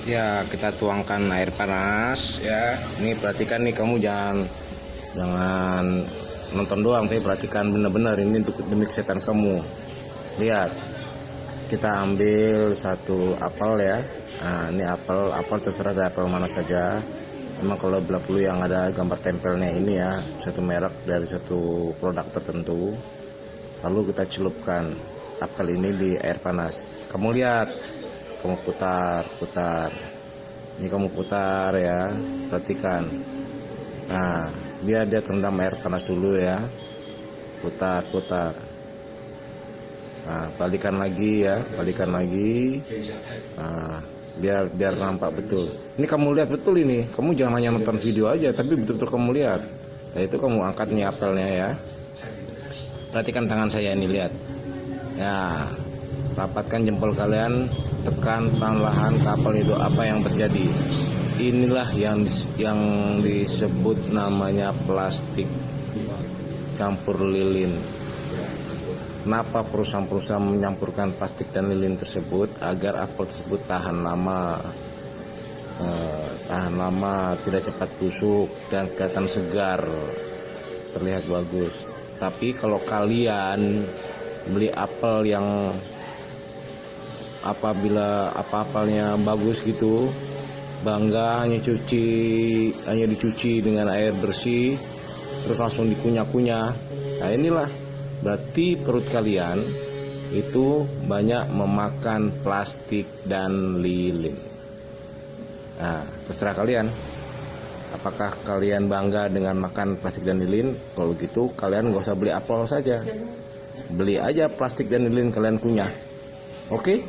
Ya, kita tuangkan air panas ya. Ini perhatikan nih, kamu jangan nonton doang, tapi perhatikan benar-benar ini untuk demi kesehatan kamu. Lihat, kita ambil satu apel ya. Nah, ini apel terserah dari apel mana saja. Memang kalau bila perlu yang ada gambar tempelnya ini ya, satu merek dari satu produk tertentu. Lalu kita celupkan apel ini di air panas. Kamu lihat, kamu putar. Ini kamu putar ya, perhatikan. Nah, biar dia terendam air panas dulu ya. Putar. Nah, balikan lagi ya, Nah, biar nampak betul. Ini kamu lihat betul ini. Kamu jangan hanya nonton video aja, tapi betul-betul kamu lihat. Nah, itu kamu angkat nih apelnya ya. Perhatikan tangan saya ini, lihat. Ya, rapatkan jempol kalian, tekan perlahan ke apel itu, apa yang terjadi. Inilah yang disebut namanya plastik campur lilin. Kenapa perusahaan-perusahaan menyampurkan plastik dan lilin tersebut? Agar apel tersebut tahan lama, tidak cepat busuk dan kelihatan segar, terlihat bagus. Tapi kalau kalian beli apel yang apabila apelnya bagus gitu, bangga hanya dicuci dengan air bersih terus langsung dikunyah-kunyah. Nah, inilah berarti perut kalian itu banyak memakan plastik dan lilin. Nah, terserah kalian. Apakah kalian bangga dengan makan plastik dan lilin? Kalau gitu kalian nggak usah beli apel saja, beli aja plastik dan lilin, kalian kunyah. Oke?